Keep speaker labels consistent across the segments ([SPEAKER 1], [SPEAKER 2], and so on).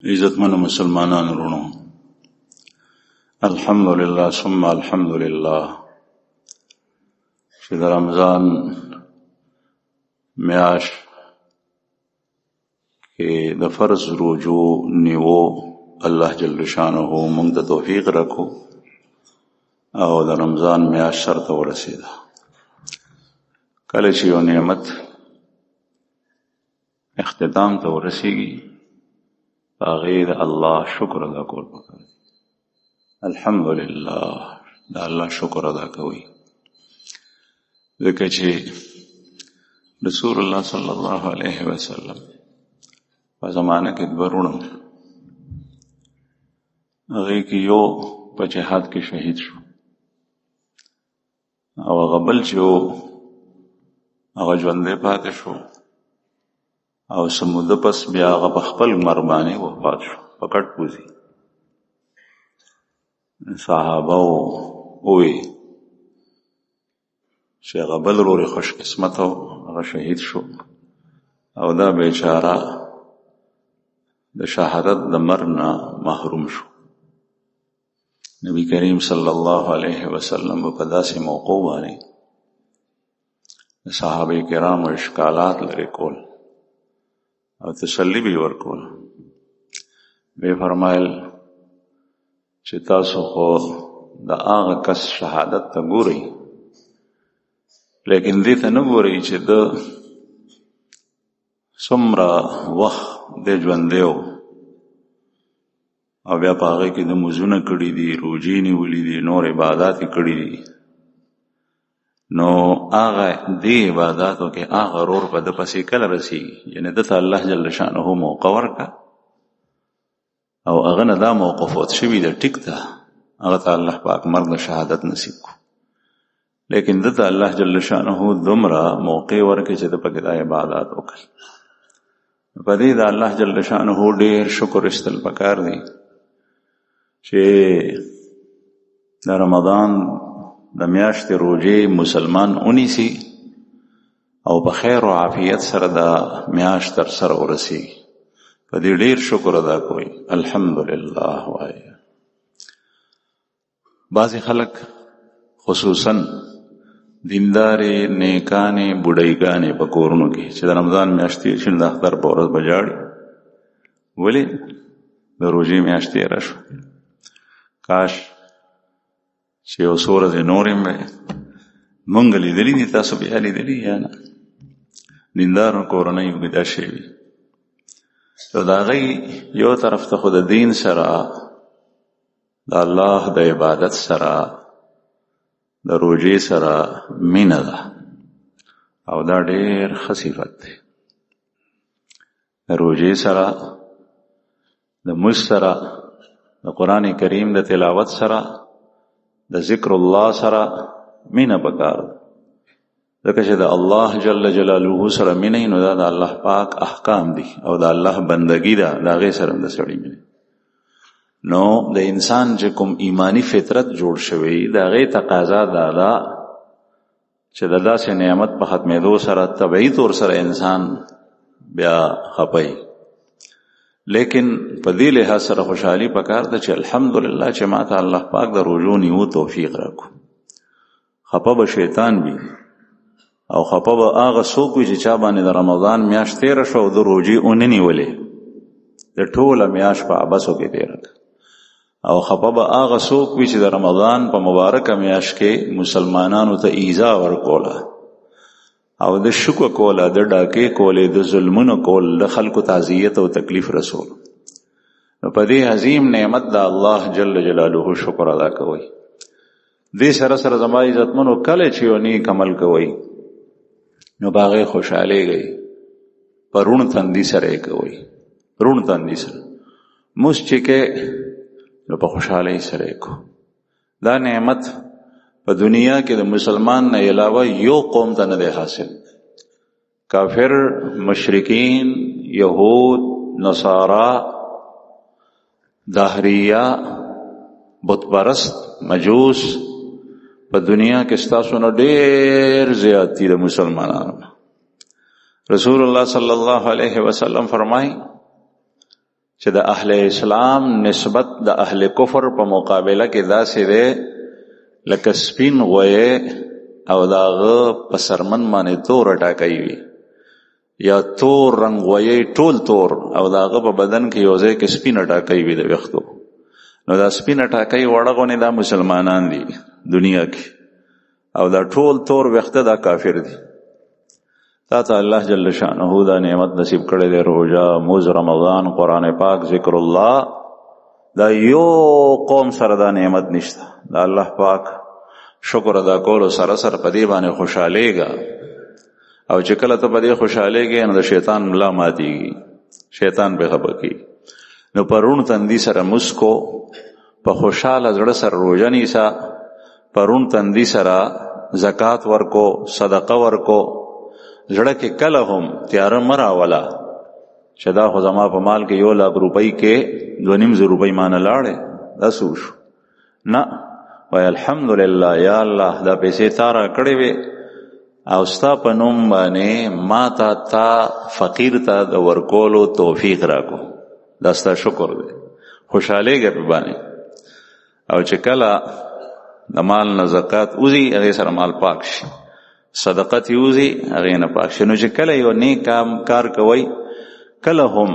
[SPEAKER 1] عزتمن مسلمانان رونو، الحمدللہ ثم الحمدللہ چې د رمضان میاش کې د فرض روزو نیو الله جل شانه موږ ته توفیق راکو او د رمضان میاش سره ته ورسېده. کله چې یو نعمت اختتام ته ورسېږي غیر الله شکر ادا کول پکار. الحمدلله دا الله شکر ادا کوي، ځکه چې رسول الله صلی الله علیه وسلم په زمانه کې ورونو هغه کې یو په جهاد کې شهید شو او هغه بل چې هغه ژوندی پاتې شو او سموده پس بیا هغه په خپل مرمانه وفات شو په کټ پوزي. صحابه وی چې هغه بل ورور خوش قسمت او هغه شهید شو او دا بیچاره د شهادت د مرنا محروم شو. نبی کریم صلی الله علیه وسلم په داسې موقع باندې صحابه کرام اشکالات لري کول او تسلی به ورکول. وی فرمایل چې تاسو خو د هغه کس شهادت ته ګورئ، لیکن دې ته نه ګورئ چې د څومره وخت د ژوندی و او بیا په هغې کې د مونځونه کړي دي، روژې نیولي دي، نور عبادات یې کړي دي. نو هغه دې عباداتو کې هغه رور په د پسې کله رسېږي، یعنې ده ته الله جل شانه موقع ورکړه او هغه نه دا موقع فوت شوي ده، ټیک ده، هغه ته الله پاک مرګ د شهادت نصیب کو، لیکن ده ته الله جل شانه دومره موقع ورکړي چې ده پکې دا عبادات وکړي. په دې د الله جل شانه ډېر شکر ایستل پکار دی چې د رمضان د میاشتې روژې مسلمان اونیسي او په خیر او عافیت سره د میاشت تر سره ورسېږي. په دې ډېر شکر ادا کوئ، الحمدلله وایي. بعضې خلک خصوصا دیندارې نیکانې بوډایګانې په کورونو کې چې د رمضان میاشت تېر شي نو د اختر په ورځ به ژاړي، ولې د روژې میاشت تېره شوه، کاش چې یو څو ورځې نورې مې مونږ لیدلي دي، تاسو بیا لیدلي یا نه؟ دیندارو کورنیو کې دا شی وي. نو د هغې یو طرف ته خو د دین سره د الله د عبادت سره د روژې سره مینه ده او دا ډېر ښه صفت دی. د روژې سره د مونځ سره د قرآن کریم د تلاوت سره د ذکر الله سره مینه پکار ده، ځکه چې د الله جل جلاله سره مینه نو دا د الله پاک احکام دي او د الله بندگی ده، د هغې سره د سړي مینه. نو د انسان چې کوم ایمانی فطرت جوړ شوی د هغې تقاضا دا ده چې د داسې نعمت په ختمېدو سره طبعي طور سره انسان بیا خپي، لیکن په دې لحاظ سره خوشحالي پکار ده چې الحمدلله چې ماته الله پاک د روژو نیو توفیق راکو. خپه به شیطان وي او خپه به هغه څوک وي چې چا باندې د رمضان میاشت تېره شوه او د روژې ونه نیولې، د ټوله میاشت په عبثو کې تېره کړه. او خپه به هغه څوک وي چې د رمضان په مبارکه میاشت کې مسلمانانو ته ایذا ورکوله او د شکو کوله، د ډاکې کولې، د ظلمونو کول، د خلکو تعزیت او تکلیف رسول. نو په دې عظیم نعمت د الله جل جلاله شکر ادا کوئ. دې سره سره زما عزتمنو کله چې یو نیک عمل کوئ نو په هغې خوشحالېږئ، په روڼ تندي سره یې کوئ، روڼ تندي سره مونځ چې کې نو په خوشحالۍ سره یې کو. دا نعمت په دنیا کې د مسلمان نه علاوه یو قوم ته نه دی حاصل. کافر، مشرکین، یهود، نصارا، دهریه، بت پرست، مجوس په دنیا کې ستاسو نه ډېر زیات دي د مسلمانانو. رسول الله صلی الله علیه وسلم فرمایي چې د اهل اسلام نسبت د اهل کفر په مقابله کې داسې دی لکه سپین غویې او داغه په سرمن باندې تور ټاکۍ وي، یا تور رنگ غویې ټول تور او داغه په بدن کې یو ځای کې سپینه ټاکۍ وي د ویښتو. نو دا سپینه ټاکۍ وړه غونې دا مسلمانان دي دنیا کې، او دا ټول تور ویښته دا کافر دي. تا ته الله جل شانه دا نعمت نصیب کړی دی، روژه، موز، رمضان، قرآن پاک، ذکر الله. دا یو قوم سره دا نعمت نشته. دا الله پاک شکر ادا کولو سره سره په دې باندې خوشحالیږه، او چې کله ته په دې خوشحالیږې نو د شیطان ملا ماتیږي، شیطان به خفه کیږي. نو په روڼ تندي سره مسکو، په خوشحاله زړه سره روژه نیسه، په روڼ تندي سره زکات ورکو، صدقه ورکو. زړه کې کله هم تیاره مه راوله چې دا خو زما په مال کې 1,00,000 روپۍ کې 2,500 روپۍ مانه لاړې، دا څه وشو؟ نه، وای الحمدلله یا الله دا پیسې تا را کړې وې او ستا په نوم باندې ما تا فقیر ته د ورکولو توفیق راکو، دا ستا شکر دی، خوشحالیږه په باندې. او چې کله د مال نه زکات وځي هغې سره مال پاک شي، صدقت یوزي هغې نه پاک شي. نو چې کله یو نیک کار کوئ، کله هم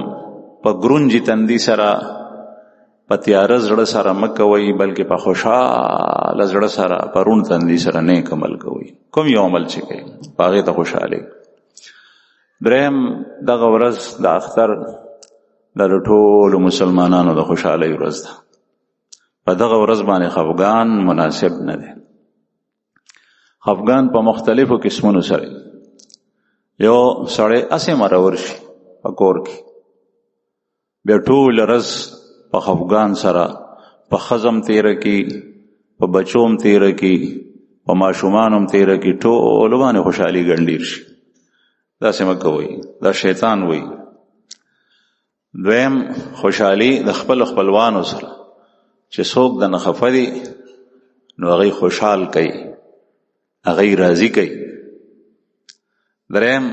[SPEAKER 1] په ګرونجي تندي سره په تیاره زړه سره مه کوئ، بلکې په خوشحاله زړه سره په روڼ تندي سره نیک عمل کوئ. کوم یو عمل چې کوئ په هغې ته خوشحالئ. دریم دغه ورځ د اختر د ټولو مسلمانانو د خوشحالۍ ورځ ده. په دغه ورځ باندې خفګان مناسب نه دی. خفګان په مختلفو قسمونو سره. یو سړی اسې مرور شي په کور کې، بیا ټول ورځ په خفګان سره په ښځم تیره کړي، په بچوم تیره کړي، په ماشومانم تیره کړي، ټولو باندې خوشحالي ګنډیر شي. داسې مه کوئ، دا شیطان وایي. دویم خوشحالي د خپلوانو سره چې څوک دنه خفه دي نو هغوی خوشحال کوي، هغوی راضي کوي. دریم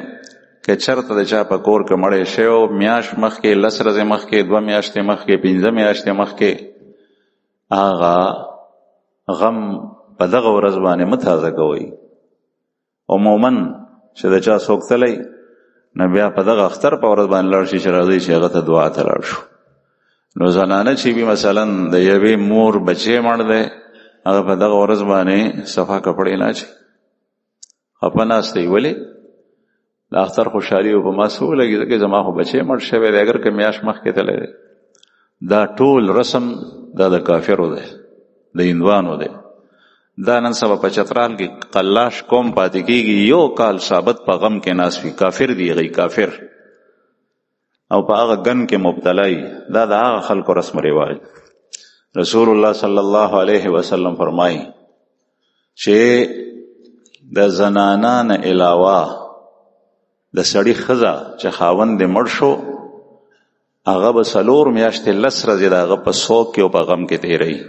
[SPEAKER 1] که چرته د چا په کور کې مړی شوی میاشت مخکې، 10 ورځې مخکې، 2 میاشتې مخکې، 5 میاشتې مخکې، هغه غم په دغه ورځ باندې مه تازه کوئ. عموما چې د چا څوک تلی نو بیا په دغه اختر په ورځ باندې لاړ شي چې راځئ چې هغه ته دعا ته لاړ شو. نو زنانه چې وي مثلا د یوې مور بچی مړ دی، هغه په دغه ورځ باندې صفا کپړې نه اچوي، خفه ناست دی. ولې؟ د اختر خوشحالي په ما څه ولګي، ځکه زما خو بچی مړ شوی دی، اگر که میاشت مخکې تلی دی. دا ټول رسم دا د کافرو دی، د هندوانو دی. دا نن سبا په چترال کې قلاش قوم پاتې کېږي، 1 کال ثابت په غم کې ناست وي، کافر دی هغوی، کافر، او په هغه ګن کې مبتلا وي. دا د هغه خلکو رسم رواج. رسول الله صلی الله علیه وسلم فرمایي چې د زنانه نه علاوه د سړي ښځه چې خاوند یې مړ شو، هغه به 4 میاشتې 10 ورځې د هغه په سوګ کې او په غم کې تېروي.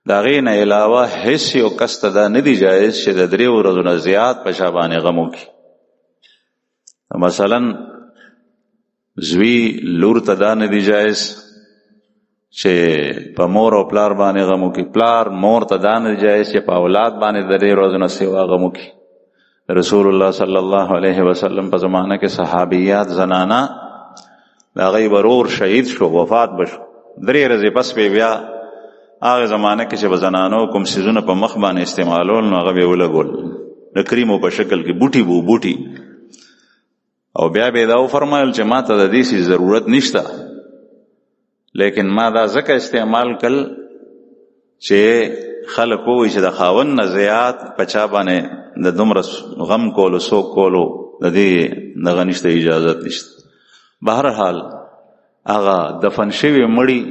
[SPEAKER 1] د هغې نه علاوه هیڅ یو کس ته دا نه دی جایز چې د 3 ورځو نه زیات په چا باندې غم وکړي. مثلا زوی لور ته دا نه دی جایز چې په مور او پلار باندې غم وکړي، پلار مور ته دا نه دی جایز چې په اولاد باندې د 3 ورځو نه سوا غم وکړي. رسول الله صلی الله علیه وسلم په زمانه کې صحابیات زنانا د هغوی ورور شهید شو، وفات بشو، 3 ورځې پس به بیا هغه زمانه کې چې به زنانو کوم څیزونه په مخ باندې استعمالول نو هغه به یې ولګول د کریمو په شکل کې، بوټي بو بوټي. او بیا به دا وفرمایل چې ما ته د دې څیز ضرورت نشته، لیکن ما دا ځکه استعمال کړ چې خلک ووایي چې د خاوند نه زیات په چا باندې د دومره غم کولو سوګ کولو د دې دغه نشته، اجازت نشته. بهرحال هغه دفن شوي مړي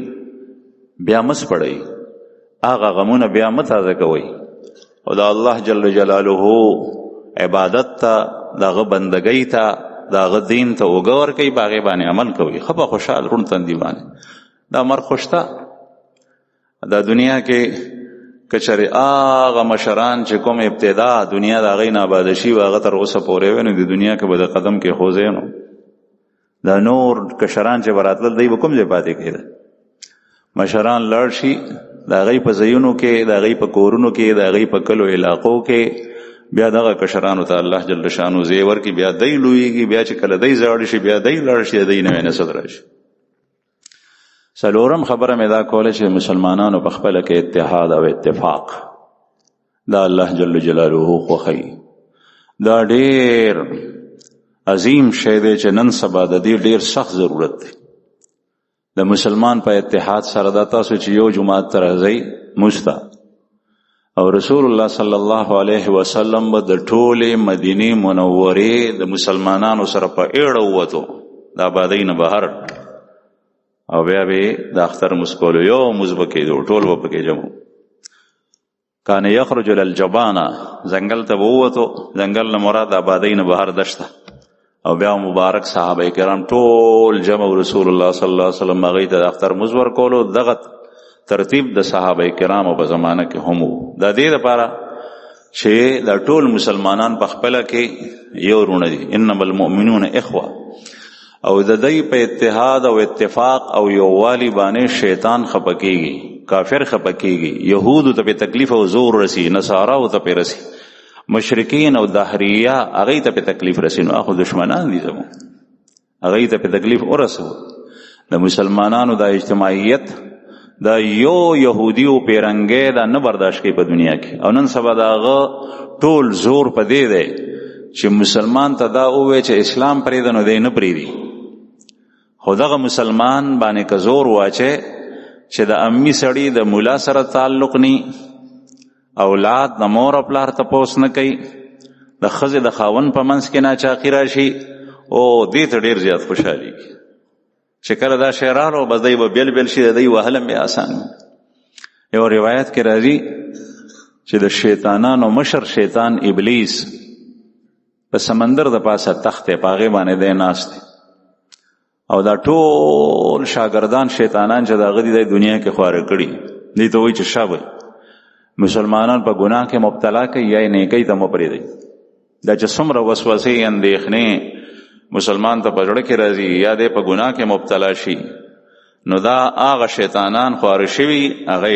[SPEAKER 1] بیا مه سپړئ، هغه غمونه بیا مه تازه کوئ، او د الله جل جلاله عبادت ته، دغه بندګۍ ته، دغه دین ته اوږه ورکئ، په هغې باندې عمل کوئ، ښه په خوشحال روڼ تندي باندې. دا مرګ خو شته دا دنیا کې، که چېرې هغه مشران چې کوم ابتدا دنیا د هغوی نه آباده شي و هغه تر اوسه پورې وی نو د دنیا کې به د قدم کېښودی نو دا نور کشران چې براتل دی به کوم ځای پاتې کېده؟ مشران لاړ شي د هغوی په ځایونو کې، د هغوی په کورونو کې، د هغوی په کلو علاقو کې، بیا دغه کشرانو ته الله جل شانو ځای ورکړي، بیا دی لویږي، بیا چې کله دی زاړه شي بیا دی لاړ شي، د دی نوی نسل راشي. څلورم خبره مې دا کوله چې مسلمانانو په خپله کې اتحاد او اتفاق دا الله جل جلاله خوښوي. دا ډیر عظیم شی دی چې نن سبا د دې ډیر سخت ضرورت دی د مسلمان په اتحاد سره. دا تاسو چې یو جماعت ته راځئ مستا او رسول الله صلی الله علیه وسلم به د ټولې مدینې منورې د مسلمانانو سره په ایړه ووتو د آبادۍ نه بهر، او بیا به د اختر مسکولو یو مز به کېدو، ټول به پکې جمع. کان یخرج للجبانه، ځنګل ته به ووتو، ځنګل نه مراد د آبادۍ نه بهر دشته، او بیا مبارک صحابه کرام ټول جمع، رسول الله صلی الله علیه وسلم هغوی ته د اختر مز ورکولو. دغه ترتیب د صحابه کرامو په زمانه کې هم و. د دې لپاره چې د ټول مسلمانان په خپله کې یو رونه دي، انما المؤمنون اخوه، او د دوی په اتحاد او اتفاق او یووالي باندې شیطان خفه کېږي، کافر خفه کېږي، یهودو ته په تکلیف او زور رسی، نصاراو ته په رسی، مشرکین او دهریه هغوی ته په تکلیف رسی. نو اخو دشمنان دي زموږ، هغوی ته په تکلیف ورسو. د مسلمانانو د اجتماعیت دا یو یهودي او پیرنګی دا نه برداشت کوي په دنیا کې. او نن سبا دا هغه ټول زور په دې دی چې مسلمان ته دا ووایي چې اسلام پرېږده نو دی نه پرېږدي. خو دغه مسلمان باندې که زور واچي چې د امي سړي د مولا سره تعلق نی، اولاد د مور او پلار تپوس نه کوي، د ښځې د خاوند په منځ کې ناچاقي راشي، او دې ته ډېر زیات خوشحالېږي چې کله دا شی راغلو بس دی به بیل بیل شي، د دی وهل هم بیا آسان. یو روایت کې راځي چې د شیطانانو مشر شیطان ابلیس په سمندر د پاسه تخت په هغې باندې دی ناست دی، او دا ټول شاګردان شیطانان چې د هغه دي د دنیا کې خواره کړي، دې ته وایي چې شابه مسلمانان په ګناه کې مبتلا کوي یا نیکۍ ته مه پرېږدئ. دا چې څومره وسوسې اندېښنې مسلمان ته په زړه کې راځي یا دی په ګناه کې مبتلا شي، نو دا هغه شیطانان خواره شوي هغه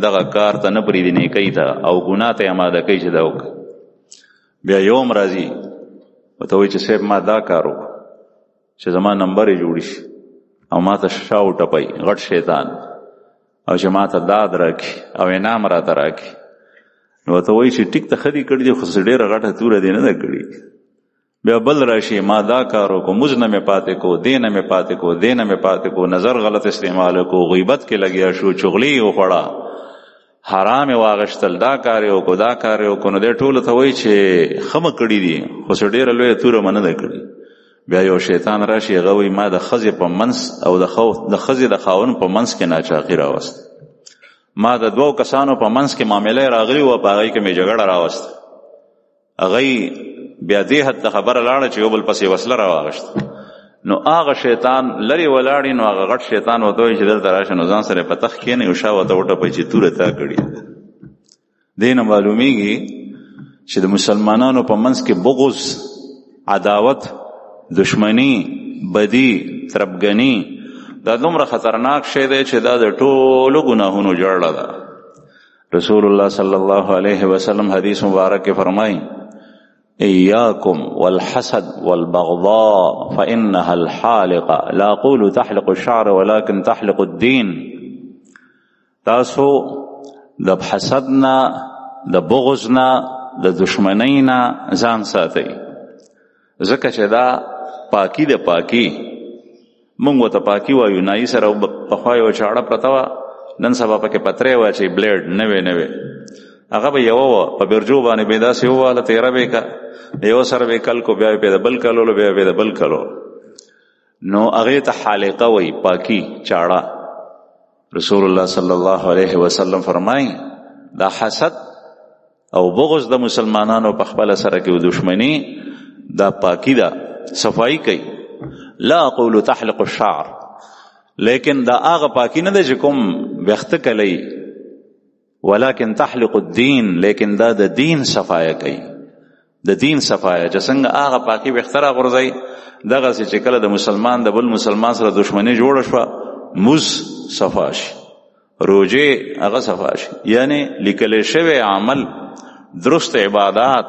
[SPEAKER 1] دغه کار ته نه پرېږدي، نیکۍ ته او ګناه ته یې اماده کوي چې دا وکړي. بیا یوم راځي ورته وایي چې صاحب ما دا کار وکړو چې زما نمبر یې جوړ شي، او ما ته شا وټپوي غټ شیطان، او چې ما ته داد راکړي او انعام راته راکړي. نو ورته وایي چې ټیک ته ښه دي کړي دي، خو ډېره غټه توره دې نه ده کړې. بیا بل راشي ما دا کار وکړو، مونځ نه مې پاتې کو، دې نه مې پاتې کو، دې نه مې پاتې کو، نظر غلط استعمال کو، غیبت کې لګیا شو، چغلي یې وخوړه، حرام یې واغشتل، دا کار یې وکړو، دا کار یې وکړو. نو دی ټولو ته وایي چې ښه مه کړي دي، خو څه ډېره لویه توره مه نه ده کړې. بیا یو شیطان راشي هغه وایي ما د ښځې په منځ او د ښځې د خاوند په منځ کې ناچاقي راوسته، ما د دوو کسانو په منځ کې معامله راغلی وه، په هغوی کې مې جګړه راوسته. هغوی بیا دې حد ته خبره لاړه چې یو بل پسې وسله راواغشته. نو هغه شیطان لرې ولاړي، نو هغه غټ شیطان ورته وایي چې دلته راشه، نو ځان سره په تخت کښېنئ او شا ورته وټپئ چې توره تا کړې. دې نه معلومیږي چې د مسلمانانو په منځ کې بغض، عداوت، دشمنی، بدی، تربګنی دا دومره خطرناک شی دی چې دا د ټولو ګناهونو جړه ده. رسول الله صلی الله علیه وسلم حدیث مبارک کې فرمایي ایاکم والحسد والبغضاء فإنها الحالقة لا أقول تحلق الشعر ولكن تحلق الدين. تاسو د حسدنا، د بغضنا، د دشمنینا ځان ساتئ، ځکه چې دا پاکی د پاکی. مونږ ورته پاکی وایو، نایي سره پخوا یوه چاړه پرته وه، نن سبا پکې پتری واچوي، بلیډ نوې نوې، هغه به یوه وه په برجو باندې به یې داسې وواله، تیره به یې که یو سره به یې کل کو، بیا به یې د بل کلولو، بیا به یې د بل کلولو. نو هغې ته حالقه وایي، پاکی چاړه. رسول الله صلی الله علیه وسلم فرمایي دا حسد او بغض د مسلمانانو په خپله سره کې دشمنی دا پاکی دا صفائی کوي. لا اقول تحلق الشعر، لیکن دا آغا پاکی نه ده چې کوم ویخته کلی، ولكن تحلق الدین، لیکن دا د دین صفای کوي، د دین صفایا چې څنګه هغه پاکي بختره غورځي دغه چې کله د مسلمان د بل مسلمان سره دښمنی جوړه شو موز صفاش روجه هغه صفاش یعنی لیکل شوی عمل درست عبادات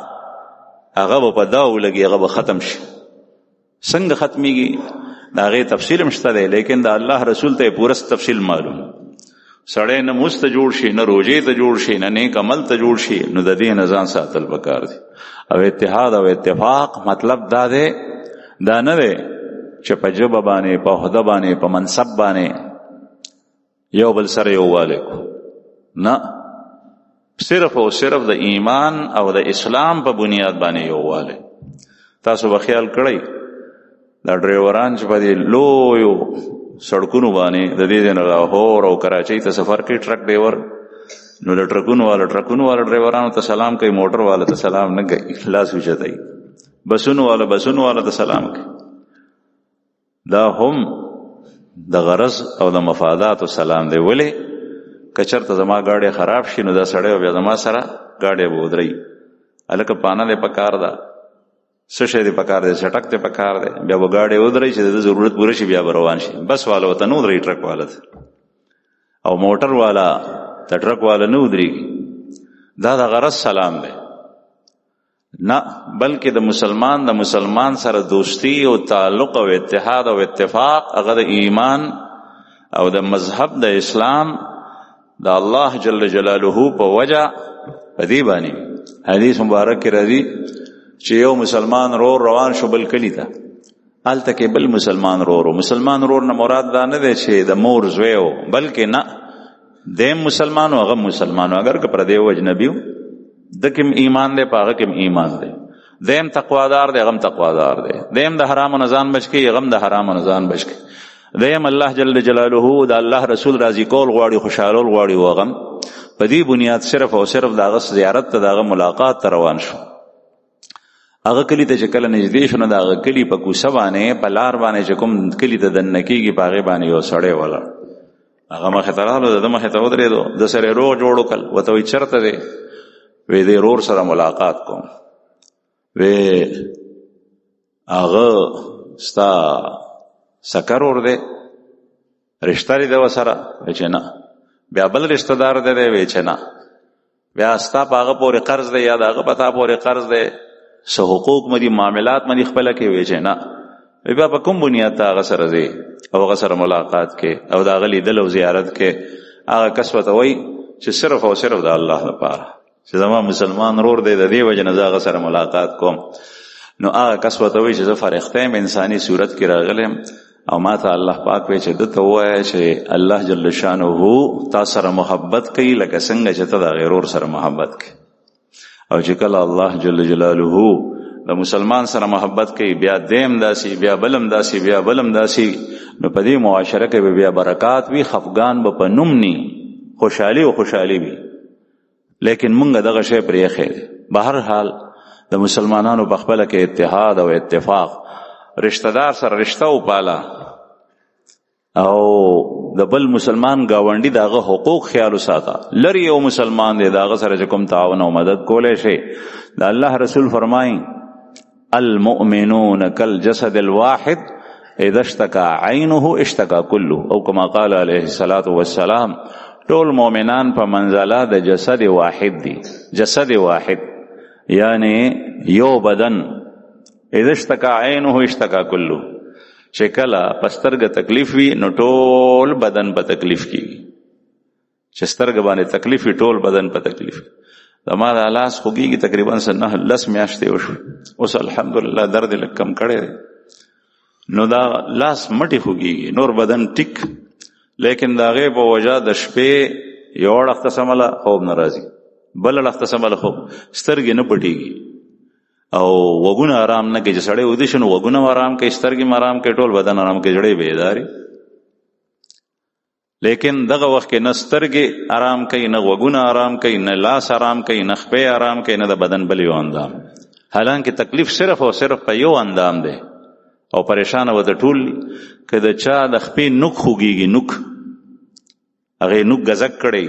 [SPEAKER 1] هغه په داو لګي هغه ختم شي څنګه ختميږي دا غي تفصیل مشته ده لیکن دا الله رسول ته پوره تفصیل معلوم سړی نه مست جوړ شي نه روجه ته جوړ شي نه نیک عمل ته جوړ شي نو د دې نه ځان ساتل پکار دي او اتحاد او اتفاق مطلب دا ده دا نه ده چې په جبه باندې په عہده باندې په منصب باندې یو بل سره یو والکو نه صرف او صرف د ایمان او د اسلام په بنیاد باندې یو واله تاسو به خیال کړئ دا ډرایوران چې په دې لویو سړکونو باندې د دې نه لاهور او کراچۍ ته سفر کوي ټرک ډرایور نو د ټرکونو والا ډرایورانو ته سلام کوي موټر والا ته سلام نه کوي لاس وچتای بسونو والا ته سلام کوي دا هم د غرض او د مفادات او سلام دی ولی کچرته زما گاڑی خراب شي نو دا سړی بیا زما سره گاڑی به ودري الکه پانا دې پکار دا سشه دې پکار دې سټک ته پکار دې بیا و گاڑی ودري چې د ضرورت پوره شي بیا روان شي بس والا وته نو دري ټرک والا او موټر والا د ټرک والا نو دري دا د غرض سلام دی نه بلکې د مسلمان سره دوستی او تعلق او اتحاد او اتفاق هغه د ایمان او د مذهب د اسلام دا الله جل جلاله په وجه پدی باندې حدیث مبارک کې راځي چې یو مسلمان روان شو بل کلی ته الته کې بل مسلمان مسلمان نه مراد دا نه دی چې د مور زویو بلکې نه دیم مسلمانو هغه مسلمانو اگر که پر دیو اجنبیو دکم ایمان دی پاغه کم ایمان دی دیم تقوادار دی غم تقوادار دی دیم د حرام نه ځان بچ کی غم د حرام نه ځان بچ کی دیم الله جل جلاله د الله رسول راضی کول غواړي خوشاله غواړي وغم په دې بنیاد صرف او صرف دغه زیارت ته دغه ملاقات ته روان شو هغه کلی ته چې کله نږدې شو نو دغه کلی په کوڅه باندې په لار باندې چې کوم کلی ته د نکیږي پاغه باندې یو سړی ولا هغه مخه ترالو د مخه ته ودرېدو د سره روغ جوړ کل وته چرته دی وې دې رور سره ملاقات کوم وې هغه ستا سکر ور دے رشتہ لري د وسره چې نه بیا بل رشتہ دار دی وی چې نه بیا ستا پاغه پورې قرض دی یا دغه پتا پورې قرض دی سه حقوق مدي معاملات مدي خپل کې وی چې نه بیا په کوم بنیاد ته هغه سره دی او هغه سره ملاقات کې او د غلی دل او زیارت کې هغه کسبته وای چې صرف او صرف د الله لپاره چې زما مسلمان رور دی د دې وجه نه هغه سره ملاقات کوم نو هغه کسبته وای چې زه فرښتې انساني صورت کې راغلم او ما ته الله پاک وی چې دته وای چې الله جل شانه تاسو سره محبت کوي لکه څنګه چې ته د غیرور سره محبت کوي او چې کله الله جل جلاله د مسلمان سره محبت کوي بیا دیم داسي بیا بلم داسي بیا بلم داسي نو په دې معاشره کې بیا برکات وي خفقان به په نوم ني خوشحالي وي لیکن مونږ دغه شی پرې خیر بهر حال د مسلمانانو په خپل کې اتحاد او اتفاق رشتہ دار سره رشتہ او پالا او د بل مسلمان گاونډي دغه حقوق خیال وساته لري یو مسلمان دی دغه سره کوم تعاون او مدد کولای شي د الله رسول فرمایي المؤمنون كالجسد الواحد اذا اشتكى عينه اشتكى كله او كما قال عليه الصلاه والسلام ټول مؤمنان په منزله د جسد واحد دي جسد واحد یعنی یو بدن اذا اشتكى عينه اشتكى كله چې کله پسترګه تکلیف وي نو ټول بدن په تکلیف کیږي چې سترګه باندې تکلیف وي ټول بدن په تکلیف زما د لاس خوږیږي تقریبا 9 میاشتې وشو اوس الحمدلله درد لږ کم کړی نو دا لاس مټي خوږیږي نور بدن ټیک لیکن دا غي په وجہ د شپې یو وخت سمله خوب ناراضي بل وخت سمله خوب سترګې نه پټيږي او وګونه آرام نه کوي چې سړی ودی شنو وګونه آرام کوي سترګې آرام کوي ټول بدن آرام کوي جړې بیداری لیکن دغه وخت کې نه سترګې آرام کوي نه وګونه آرام کوي نه لاس آرام کوي نه خپې آرام کوي نه د بدن بل یو اندام حالانکه تکلیف صرف او صرف په یو اندام دی او پریشان و د ټول کده چا د خپې نوک خوږیږي نوک هغه نوک غزک کړي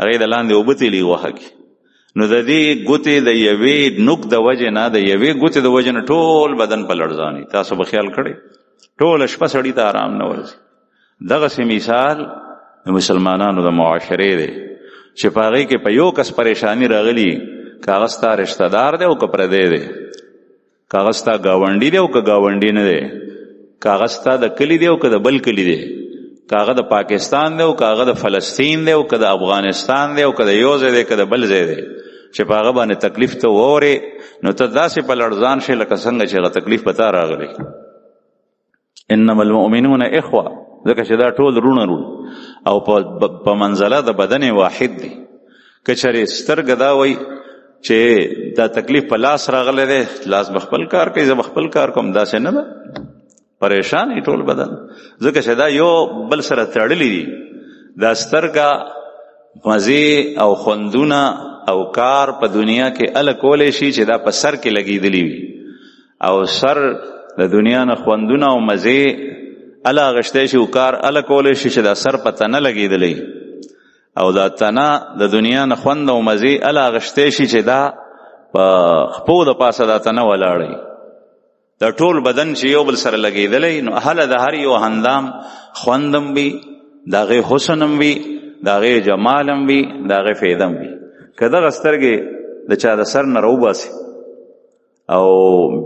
[SPEAKER 1] هغه د لاندې وبتلی وخه کی نو د دې ګوتې د یوې نوک د وجې نه د یوې ګوتې د وجې نه ټول بدن په لړزاني. تاسو به خیال کړئ ټوله شپه سړي ته آرام نه ورځي. دغسې مثال د مسلمانانو د معاشرې دی چې په هغې کې په یو کس پریشانی راغلي، کاغه ستا رشته دار دی او که پردی دی، کاغه ستا ګاونډي دی او که ګاونډي نه دی، کاغه ستا د کلي دی او که د بل کلي دی، کاغه د پاکستان دی او کاغه د فلسطین دی او که د افغانستان دی او که د یو ځای دی که د بل ځای دی، چې په هغه باندې تکلیف ته وورې نو ته داسې په لړزان شې لکه څنګه چې هغه تکلیف په تا راغلی. انما المؤمنون اخوه، ځکه چې دا ټول رونه او په منزله د بدن واحد دی. که چېرې سترګه دا وایي چې دا تکلیف په لاس راغلی دی، لاس به خپل کار کوي، زه به خپل کار کوم، داسې نه ده، پریشان ای ټول بدن. ځکه چې دا یو بل سره تړلی دي. دا سترګه مزې او خوندونه او کار په دنیا کې اله کولی شي چې دا په سر کې لګېدلی وي، او سر د دنیا نه خوندونه او مزې اله اغشتی شي او کار اله کولی شي چې دا سر په تنه لګېدلی، او دا تنه د دنیا نه خوند او مزې اله اغشتی شي چې دا په خپو د پاسه دا تنه ولاړی. دا ټول بدن چې یو بل سره لګېدلی، نو هله د هر یو هندام خوندم وي، د هغې حسن هم وي، د هغې جمال هم وي، د هغې فایده هم وي. که دغه سترګې د چا د سر نه راوباسي او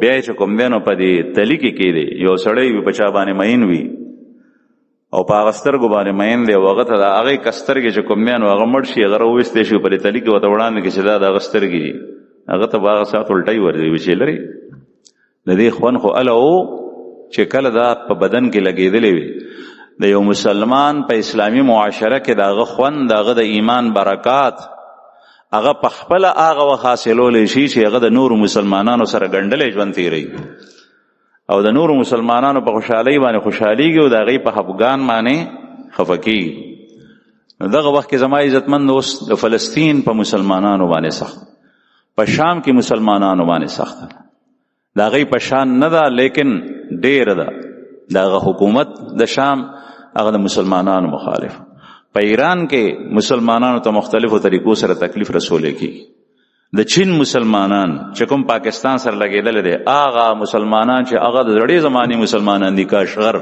[SPEAKER 1] بیا یې چې کوم دی نو په دې تلي کې کېدی، یو سړی وي په چا باندې مین وي او په هغه سترګو باندې مین دی او هغه ته د هغې که سترګې چې کوم دی نو هغه مړ شي، هغه راوویستی شي په دې تلي کې ورته وړاندې کړي چې دا د هغه سترګې دي، هغه ته به هغه ساعت الټی ورځي چې لري. د دې خوند خو اله و چې کله دا په بدن کې لګېدلی وي. د یو مسلمان په اسلامي معاشره کې د هغه خوند، د هغه د ایمان برکات هغه په خپله هغه وخت حاصلولی شي چې هغه د نورو مسلمانانو سره ګنډلی ژوند تېروي او د نورو مسلمانانو په خوشحالۍ باندې خوشحالیږي او د هغوی په خفګان باندې خفه کېږي. نو دغه وخت کې زما عزتمند اوس د فلسطین په مسلمانانو باندې سخت، په شام کې مسلمانانو باندې سخت ده. د هغوی په شان نه ده لیکن ډېره ده. د هغه حکومت د شام هغه د مسلمانانو مخالف. په ایران کې مسلمانانو ته مختلفو طریقو سره تکلیف رسولی کېږي. د چین مسلمانان چې کوم پاکستان سره لګېدلی دی، هغه مسلمانان چې هغه د زړې زمانې مسلمانان دي، کاشغر،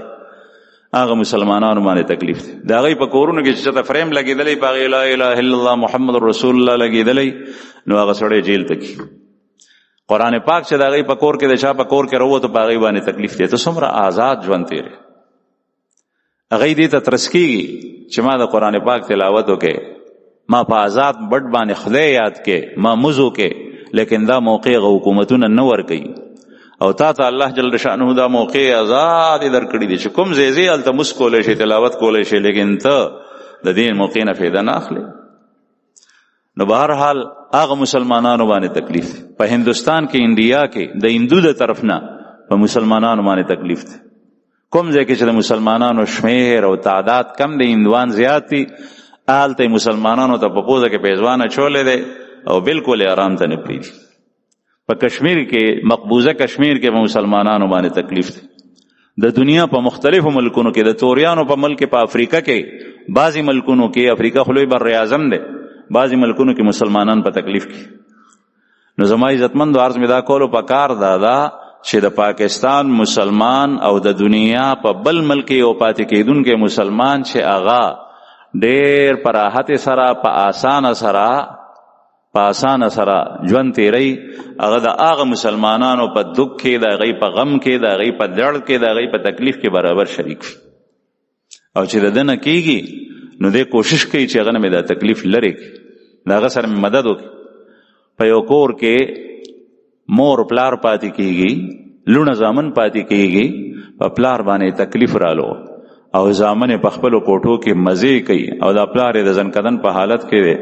[SPEAKER 1] هغه مسلمانانو باندې تکلیف دی. د هغوی په کورونو کې چې چېرته فریم لګېدلی، په هغې لا اله الا الله محمد رسول الله لګېدلی، نو هغه سړی جیل ته کي. قرآن پاک چې د هغوی په کور کې د چا په کور کې راووتو، په هغوی باندې تکلیف دی. ته څومره آزاد ژوند تېرې. هغوی دې ته ترس کېږي چې ما د قرآن پاک تلاوت وکړې، ما په آزاد بټ باندې خدای یاد کې، ما مزو کې، لیکن دا موقع حکومتونه نه ورکوي او تا ته الله جل شانه دا موقع آزاد درکړي دي چې کوم ځای ځای هلته مس کولی شي، تلاوت کولی شي، لیکن ته د دې موقع نه فایده نه اخلي. نو بهرحال هغه مسلمانانو باندې تکلیف دی. په هندوستان کې، انډیا کې د هندو د طرف نه په مسلمانانو باندې تکلیف دی. کوم ځای کې چې د مسلمانانو شمیر او تعداد کم دی، هندوان زیات دي، هلته مسلمانانو ته په پوزه کې پیزوان اچولی دی او بالکل آرام ته نه پرېږدي. په کشمیر کې، مقبوضه کشمیر کې په مسلمانانو باندې تکلیف دی. د دنیا په مختلفو ملکونو کې، د توریانو په ملک، په افریقا کې، بعضی ملکونو کې، افریقا خو لوی بر اعظم دی، بعضی ملکونو کې مسلمانان په تکلیف کې. نو زما عزتمندو عرض مې دا کولو په کار دا چې د پاکستان مسلمان او د دنیا په بل ملک او پاتې کېدونکي مسلمان چې هغه ډېر په راحت سره، په آسانه سره ژوند تېروي، هغه د هغه مسلمانانو په دک کې، د هغوی په غم کې، د هغوی په درد کې، د هغوی په تکلیف کې برابر شریک وي. او چې د ده نه کېږي نو دی کوشش کوي چې هغه نه مې دا تکلیف لرې کړي، د هغه سره مې مدد وکړي. په یو کور کې مور پلار پاتې کېږي، لوڼه زامن پاتې کېږي، په پلار باندې تکلیف رالو او زامن په خپلو کوټو کې مزې کوي او دا پلار یې د ځنکدن په حالت کې دی،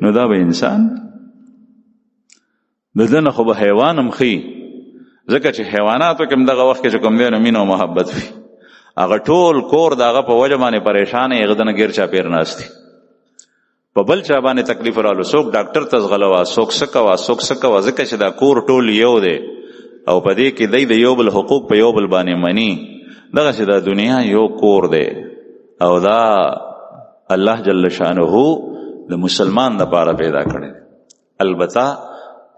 [SPEAKER 1] نو دا به انسان د ده نه خو به حیوان هم ښي. ځکه چې حیواناتو کې هم دغه وخت کې چې کوم دی نو مینه او محبت وي، هغه ټول کور د هغه په وجه باندې پریشان یې، هغه د نه ګیر چاپېر ناست دي، په بل چا باندې تکلیف رالو، څوک ډاکټر ته ځغلوه، څوک څه کوه، څوک څه کوه، ځکه چې دا کور ټول یو دی او په دې کې دی د یو بل حقوق په یو بل باندې مني. دغسې دا دنیا یو کور دی او دا الله جل شانه د مسلمان دپاره پیدا کړی. البته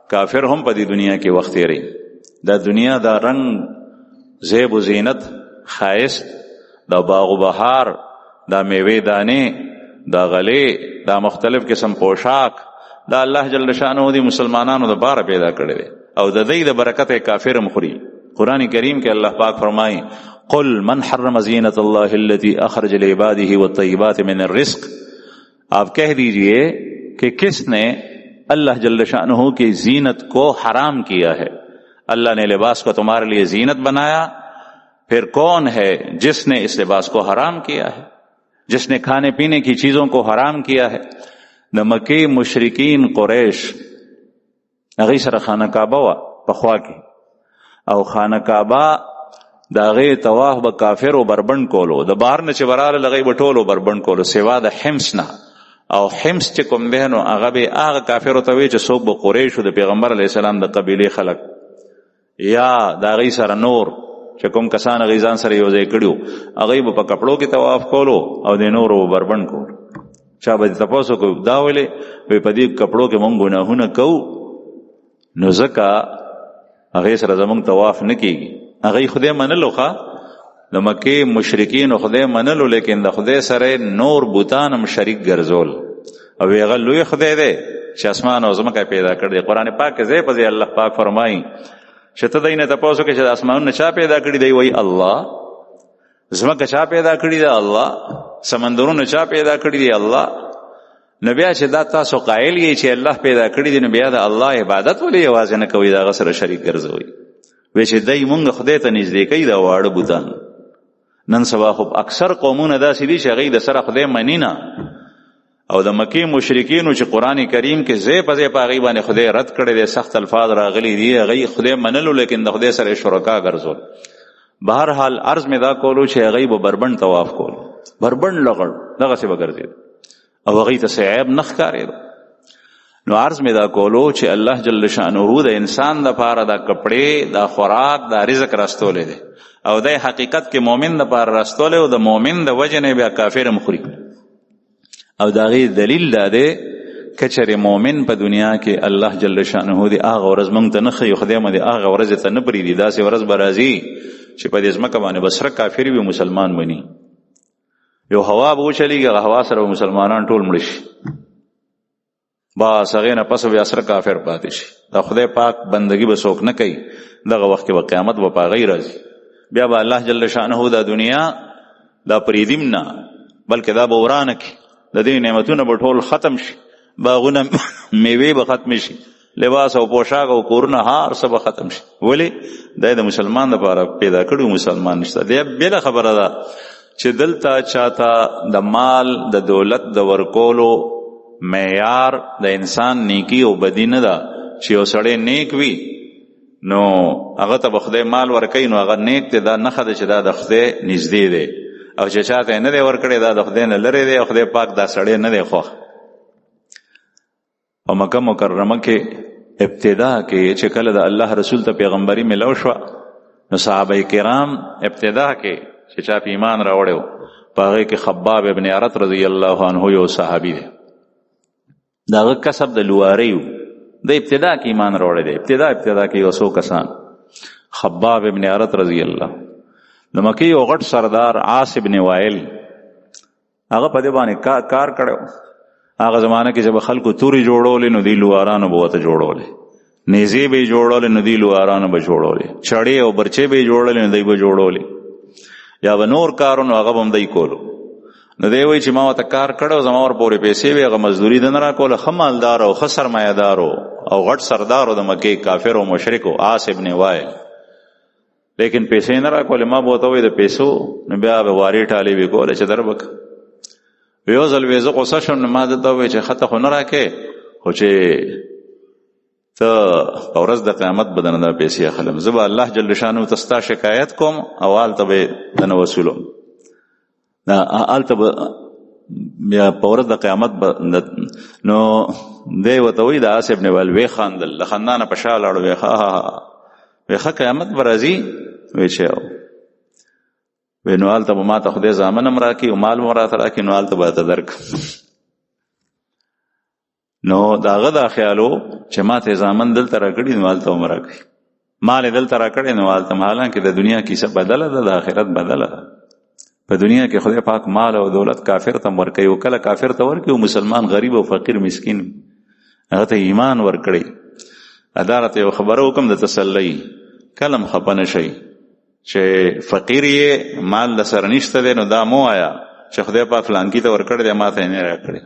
[SPEAKER 1] کافر هم په دې دنیا کې وخت تیری. دا دنیا دا رنگ زیب و زینت خایست، دا باغ و بهار، دا میوه دانه، دا غله، دا مختلف قسم پوشاک، دا الله جل شانه دی مسلمانانو د بار پیدا کړی دی او د دې د برکت کافر مخوري. قرآن کریم کې الله پاک فرمایي قل من حرم زینت اللہ التي اخرج لعباده والطیبات من الرزق. آپ کہہ دیجئے کہ کس نے اللہ جل شانہ کی زینت کو حرام کیا ہے. اللہ نے لباس کو تمہارے لیے زینت بنایا، پھر کون ہے جس نے اس لباس کو حرام کیا ہے، جس نے کھانے پینے کی چیزوں کو حرام کیا ہے. د مکی مشرکین قریش هغه سره خانه کعبه وا پخوا کې او خانه کعبه داغه طواف به کافر او بربند کولو، د بهر نه چې براله لغی بټولو بربند کولو سوا د حمص نه. او حمص چې کوم ده نو هغه به هغه کافر ته وی چې څوک به قریش او د پیغمبر علی السلام د قبیله خلق یا داغه سره نور چې کوم کسان غیزان سره یو ځای کړیو هغه به په کپړو کې طواف کولو او د نورو بربند کولو. چا به تاسو کو دا ولې په دې کپړو کې مونږ ګناهونه کوو نو ځکه هغه سره زمونږ طواف نه کیږي. هغه خدای منلو ښه د مکه مشرکین خدای منلو، لیکن د خدای سره نور بوتان هم شریک ګرځول او هغه لوی خدای دی چې اسمان او زمکه پیدا کړ دی. قرآن پاک کې ځای په ځای الله پاک فرمایي چې ته دینه تاسو کې چې اسمانونه چا پیدا کړی دی وای الله، زمکه چا پیدا کړی دی الله، سمندرونه چا پیدا کړی دی الله. نو بیا چې دا تاسو قائل یې چې الله پیدا کړی دی نو بیا د الله عبادت ولې یوازې نه کوي، دا سره شریک ګرځوي. وی چې دای مونږ خدای ته نږدې کوي دا واړه بوتان. نن سبا خو اکثر قومونه داسې دي چې هغوی د سره خدای مني نه، او د مکې مشرکینو چې قرآن کریم کې ځای په ځای په هغوی باندې خدای رد کړی دی، سخت الفاظ راغلي دي، هغوی خدای منلو لیکن د خدای سره شرکا ګرځول. بهرحال عرض مې دا کولو چې هغوی به بربند طواف کول، بربند لغړ دغسې به ګرځېد او هغوی ته څه عیب نه ښکارېده. نو عرض مې دا کولو چې الله جل شانه د انسان دپاره دا کپړې، دا خوراک، دا رزق راستولی دی او دا حقیقت کې مؤمن دپاره راستولی او د مؤمن د وجې نه بیا کافر هم خوري. او د هغې دلیل دا دی که چېرې مؤمن په دنیا کې الله جل شانه د هغه ورځ موږ ته نه ښیي، خدای مو د هغه ورځې ته نه پرېږدي. داسې ورځ به راځي چې په دې ځمکه باندې به سره کافر وي، مسلمان بني. یو هوا به وچلېږي، هغه هوا سره به مسلمانان ټول مړه شي، بس هغې نه پس بیا سره کافر پاتې شي. دا خدای پاک بندگی به څوک نه کوي. دغه وخت کې به قیامت به په هغې راځي، بیا به الله جل شانه دا دنیا دا پرېږدي نه بلکې دا به ورانه کړي، د دې نعمتونه به ټول ختم شي، باغونه میوې به ختم شي، لباس او پوشاک او کورونه هر څه به ختم شي. ولې دا د مسلمان لپاره پیدا کړی، مسلمان نشته. دا بله خبره ده چې دلته چاته د مال د دولت د ورکولو معیار د انسان نیکی او بدی نه ده. چې یو سړی نیک وي نو هغه ته به خدای مال ورکوي، نو هغه نیک دی، دا نښه ده چې دا د خدای نږدې دی. او چې چاته یې نه دی ورکړی دا د خدای نه لرې دی او خدای پاک دا سړی نه دی خوښ. او مکه مکرمه کې ابتدا کې چې کله د الله رسول ته پیغمبري ملو شوه نو صحابه کرام ابتدا کې چې چا په ایمان راوړی و په هغې کې خباب ابن ارت رضی الله عنه یو صحابي دی، د هغه کسب د لوارۍ و، د ابتدا کې ایمان راوړی دی. ابتدا کې یو څو کسان، خباب ابن ارت رضی الله، د مکې یو غټ سردار عاص ابن وائل هغه په دې باندې کار کړی. هغه زمانه کې چې به خلکو تورې جوړولې نو دی لوارانو به ورته جوړولې، نیزې به یې جوړولې نو دی لوارانو به جوړولې، چړې او برچې به یې جوړولې نو دی به جوړولې، یا به نور کارونه هغه به هم دی کولو. نو دی وایي چې ما ورته کار کړی، زما ورپورې پیسې وې، هغه مزدوري ده نه راکوله. ښه مالدار او ښه سرمایهدار او غټ سردار د مکې کافر او مشرک عاص ابن وائل، لیکن پیسې نه راکولې. ما به ورته وایي د پیسو نو بیا به وارې ټالې وې کوله چې در بک. یو ځل وې زه غوسه شم نو ما درته ووایي چې ښه خو نه راکې، خو چې ته په ورځ د قیامت به درنه دا پیسې اخلم، زه به الله جل شانه ته ستا شکایت کوم او هلته به درنه وصولم. هلته به بیا په ورځ د قیامت نو دی ورته وایي د عاص ابن وائل ویې خاندل، د خندا نه په شا لاړو، ویې ښه قیامت به راځي؟ ویې چې وی نو هلته به ما ته خدای زامن هم راکړي او مال هم راته راکړي، نو هلته به ته درکړم. نو داغه دا خیالو چې ما ته زامن دلته راکړي نو هلته هم راکړي، مال دلته راکړي نو هلته هم. حالانکه د دنیا کیسه بدله ده، د آخرت بدله ده. په دنیا کې خدای پاک مال او دولت کافر ته ورکوي، او کله کافر ته ورکوي او مسلمان غریب او فقیر مسکین هغه ته ایمان ورکړي. ادارت یو خبره وکم د تسلی، کلم خپه نشئ چې فقیر یې مال د سره نشته دی نو دا مو آیا چې خدای پاک فلانکی ته ورکړی دی ما ته نه راکړی.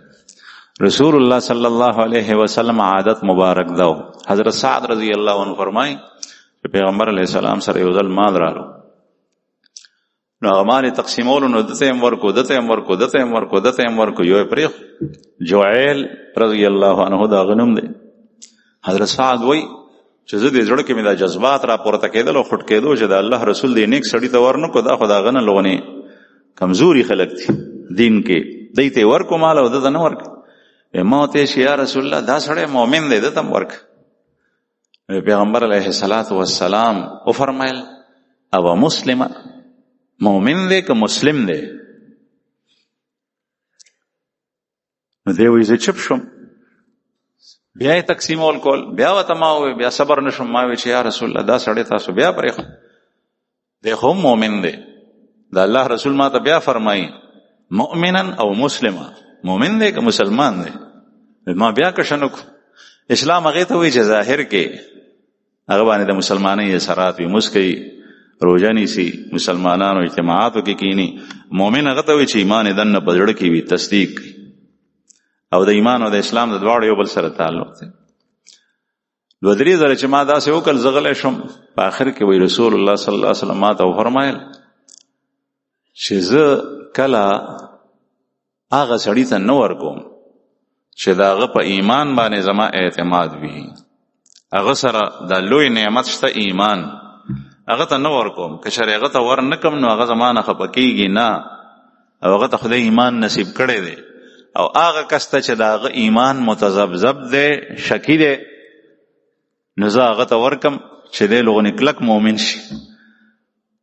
[SPEAKER 1] رسول الله صلی الله علیه وسلم عادت مبارک دو. حضرت سعد رضی الله عنه فرمای چې پیغمبر علیه السلام سره یو ځل مال رالو، نو هغه مال تقسیمولو، نو دته هم ورکو دته هم ورکو دته هم ورکو دته هم ورکو، یو پرېخ. جوعیل رضی الله عنه دا غنم دی. حضرت سعد وای چې زه دې زړه کې مې دا جذبات را پورته کېدل او خټ کېدو چې د الله رسول دې نیک سړی ته ورنکو، دا خو دا غنه لغونې کمزوري خلک دي دین کې، دی ته ورکو مال او دته نه ورک. ما ته چې یا رسول الله دا سړی مؤمن دی دته ورک. پیغمبر علیه الصلاۃ والسلام او فرمایل او مسلم، مؤمن دی که مسلم دی؟ نو دی وایي زه چپ شوم، بیا یې تقسیمول کول، بیا ورته ما وویل، بیا صبر نه شوم، ما ویل چې یا رسول الله دا سړی تاسو بیا پرېښود، دی خو مؤمن دی. دا الله رسول ما ته بیا فرمایي مؤمنا او مسلما، مؤمن دی که مسلمان دی؟ ما بیا کشن وکړو. اسلام هغې ته وایي چې ظاهر کې هغه باندې د مسلمانۍ اثرات وي، مسکوي، روژه نیسي، مسلمانانو اجتماعاتو کې کینی. مؤمن هغه ته وایي چې ایمان یې دننه په زړه کې وي، تصدیق کوي، او د ایمان او د اسلام د دواړو یو بل سره تعلق دی. دوه درې ځله چې ما داسې وکړل زه غلی شوم، په آخر کې وایي رسول الله صلی الله علیه وسلم ما ته وفرمایل چې زه کله هغه سړي ته نه ورکوم چې د هغه په ایمان باندې زما اعتماد وي، هغه سره دا لوی نعمت شته ایمان، هغه ته نه ورکوم. که چېرې هغه ته ور نه کړم نو هغه زما نه خفه کېږي نه، او هغه ته خدای ایمان نصیب کړی دی. او هغه کس ته چې د هغه ایمان متذبذب دی، شکی دی، نو زه هغه ته ورکم چې دی لغونې کلک مؤمن شي.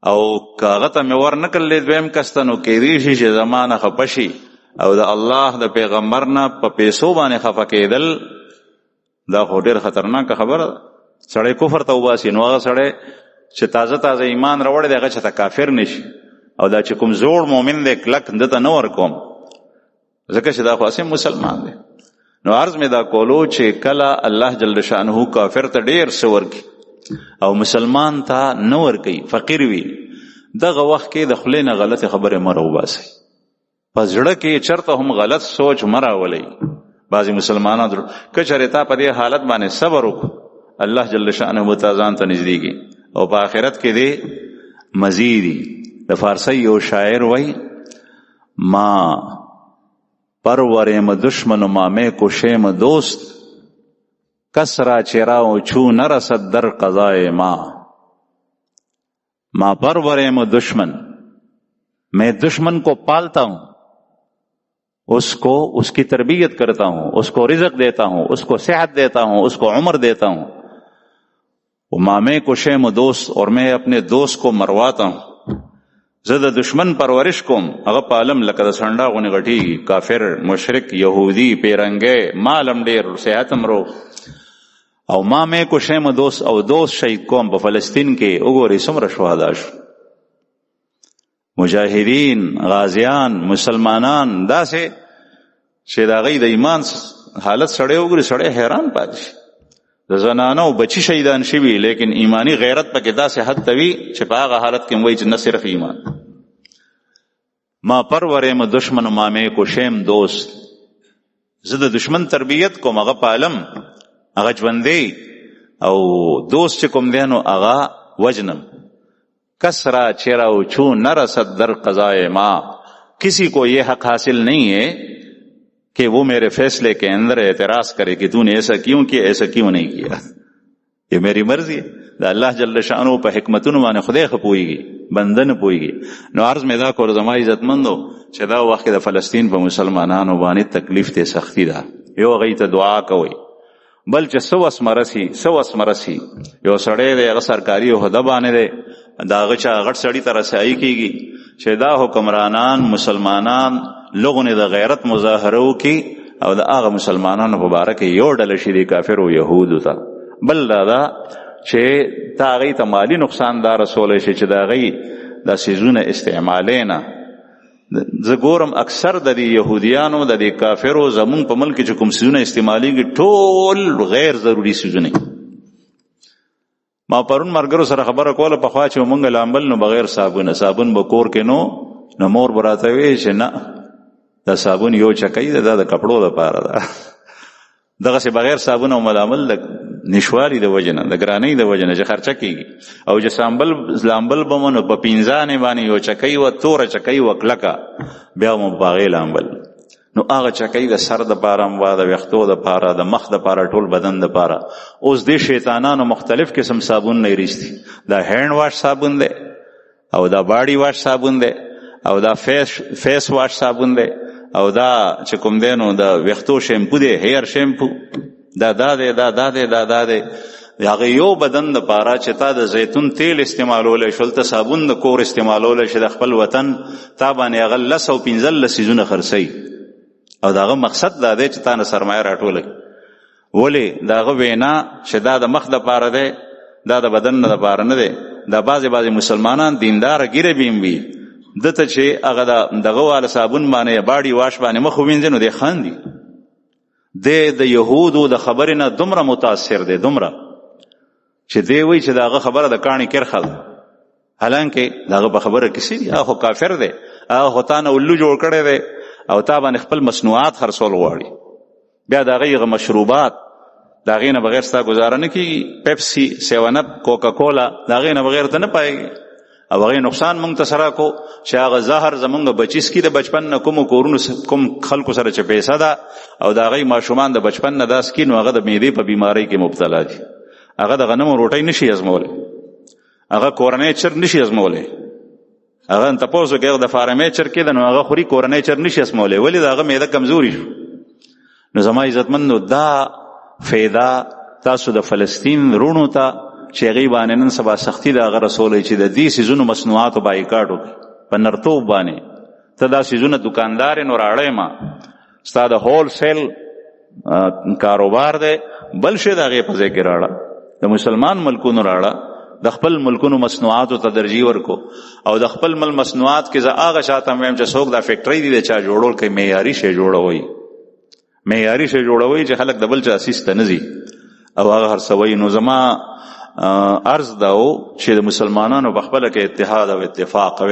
[SPEAKER 1] او که هغه ته مې ور نه کړلی دویم کس ته، نو کیدی شي چې زما نه خفه شي او د الله د پیغمبر نه په پیسو باندې خفه کېدل دا خو ډېر خطرناکه خبره ده. سړی کفر ته وباسي، نو هغه سړی چې تازه تازه ایمان راوړی دی هغه چې ته کافر نشي. او دا چې کوم زوړ مؤمن دی کلک دته نه ورکوم، ځکه چې دا خو اصل مسلمان دی. نو عرض مې دا کولو چې کله الله جل شانه کافر ته ډېر څه ورکي او مسلمان ته نه ورکوي، فقیر وي، دغه وخت کې د خولې نه غلطې خبرې مه راوباسئ، په زړه کې چرته هم غلط سوچ مه راولئ. بعضې مسلمانان که چېرې تا په دې حالت باندې صبر وکړو، الله جل شانه به تا ځان ته نږدې کړي او په آخرت کې دې مزیدي. د فارسی یو شاعر وای ما پروریم دشمن و ما می کشیم دوست، کس را چراو چو نرسد در قضای ما پروریم دشمن، میں دشمن کو پالتا ہوں، اس کی تربیت کرتا ہوں، اس کو رزق دیتا ہوں، اس کو صحت دیتا ہوں، اس کو عمر دیتا ہوں. وما میں کشیم دوست، اور میں اپنے دوست کو مرواتا ہوں. زه د دشمن پرورش کوم، هغه په عالم لکه د سنډا غونې غټېږي، کافر، مشرک، یهودي، پیرنګی، مال هم ډېر، صحت هم روغ. او ما مې کشیم دوست، او دوست شهید کوم. په فلسطین کې وګورئ څومره شهدا شو، مجاهدین، غازیان، مسلمانان، داسې چې د هغوی د ایمان حالت سړی وګوري سړی حیران پاتې شي. د زنانو بچی شهیدان شوي، لیکن ایمانی غیرت پکې داسې حد ته وي چې په هغه حالت کې وایي چې نه صرف ایمان. ما پروریم دشمن ما مې کشیم دوست، زه د دشمن تربیت کوم، هغه په عالم هغه ژوندی، او دوست چې کوم دی نو هغه وجنم. کس را چراو چو نرسد در قضائے ما، کسی کو یہ حق حاصل نہیں ہے کہ وہ میرے فیصلے کے اندر اعتراض کرے کہ تو نے ایسا کیوں کیا، ایسا کیوں نہیں کیا. یہ میری مرضی ہے. دا الله جل شانو په حکمتونو باندې خدای خپويږي، بنده نه پويږي. نو عرض مې دا کور زما عزتمندو چې دا وخت د فلسطین په مسلمانانو باندې تکلیف ته سختی ده، یو غي ته دعا کوي، بل چې سو اسمرسي یو سړی دی هغه سرکاري عہده باندې دی، دا هغه چا غټ سړی ته رسایي کیږي چې دا حکمرانان مسلمانان لوگوں نے دا غیرت مظاہرو کی او د هغه مسلمانانو په باره کې یو ډله شي د کافرو یهودو ته. بل دا چې تا هغوی ته مالي نقصان دا رسولی شي چې د هغوی دا څیزونه استعمالی نه. زه ګورم اکثر د دې یهودیانو د دې کافرو زمونږ په ملک کې چې کوم څیزونه استعمالیږي ټول غیر ضروري څیزونه. ما پرون ملګرو سره خبره کوله پخوا چې مونږ لامبل نو بغیر صابون به کور کې نو مور به راته وایي چې نه دا صابون یو چکی ده دا د کپړو دپاره ده. دغسې بغیر صابون او ملامل د نشوالي د وجې نه د ګرانۍ د وجې نه چې خرچه کېږي او چې لامبل به مو نو په پنځانې باندې یو چکی وه توره چکی وه کلکه بیا مو په هغې لامبل. نو هغه چکی د سر دپاره هم وه د ویښتو دپاره د مخ دپاره ټول بدن دپاره. اوس دې شیطانانو مختلف قسم صابون نه ایریستی. دا هینډ واش صابون دی او دا باډي واش صابون دی او دا فیس واش صابون دی او دا چې کوم دی نو د ویښتو شیمپو دی هیر شیمپو دا دی هغه یو بدن دپاره چې تا د زیتون تیل استعمالولی شول ته صابون د کور استعمالولی شي د خپل وطن تا باندې هغه 15 څیزونه خرڅوي او د هغه مقصد دا دی چې تا نه سرمایه راټولی. ولې د هغه وینا چې دا د مخ دپاره دی دا د بدن نه دپاره نه دی. دا بعضې مسلمانان دینداره ګیره بیم وي دته چې هغه دغه واله صابون باندې باډي واش باندې مخ ووینځي نو دی خاندي. د یهودو د خبرې نه دومره متاثر دی دومره چې دی وایي چې د هغه خبره د کاڼي کرخه ده حالانکې د هغه په خبره کې څه دي هغه خو کافر دی هغه خو تا نه الو جوړ کړی دی او تا باندې خپل مصنوعات خرڅول غواړي. بیا د هغې هغه مشروبات د هغې نه بغیر ستا ګزاره نه کېږي. پیپسي سیون اپ کوکا کولا د هغې نه بغیر ته نه پایږي او هغې نقصان مونږ ته سره کو چې هغه زهر زمونږ بچي څکي د بچپن نه کومو کورونو کوم خلکو سره چې پیسه ده او د هغې ماشومان د بچپن نه دا څکي نو هغه د معدې په بیمارۍ کې مبتلا دي. هغه د غنمو روټۍ نشي ازمولی هغه کورنی چرګ نشي ازمولی هغه تپوس وکړي هغه د فارمۍ چرګ کې ده نو هغه خوري کورنی چرګ نشي ازمولی ولې د هغه معده کمزوري شو. نو زما عزتمندو دا فایده تاسو د فلسطین رونو ته چې هغې باندې نن سبا سختي د هغه رسولی چې د دې څیزونو مصنوعاتو بایکاټ وکړي په نرتوب باندې ته دا څیزونه دوکاندار نو راړی ما ستا د هول سیل کاروبار دی بل شی د هغې په ځای کې راړه د مسلمان ملکونو راړه د خپل ملکونو مصنوعاتو ته ترجیح ورکو او د خپل مل مصنوعات کې زه هغه چاته هم وایم چې څوک دا فیکټرۍ دي د چا جوړول کوي معیاري شی جوړوئ چې خلک د بل چا اسیس ته نه ځي او هغه هرڅوئ. نو زما عرض دا و چې د مسلمانانو په خپله کې اتحاد او اتفاق او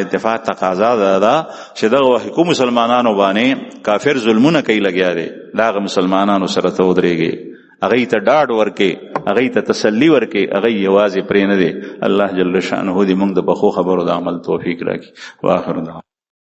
[SPEAKER 1] اتفاق تقاضا ده چې دغه وخت کوم مسلمانانو باندې کافر ظلمونه کوي لګیا دی د هغه مسلمانانو سره ته ودرېږي هغې ته ډاډ ورکې هغې ته تسلي ورکې هغې یوازې پرې نه دی. الله جل شانه دې موږ د پخو خبرو د عمل توفیق راکړي. واخر دعوانا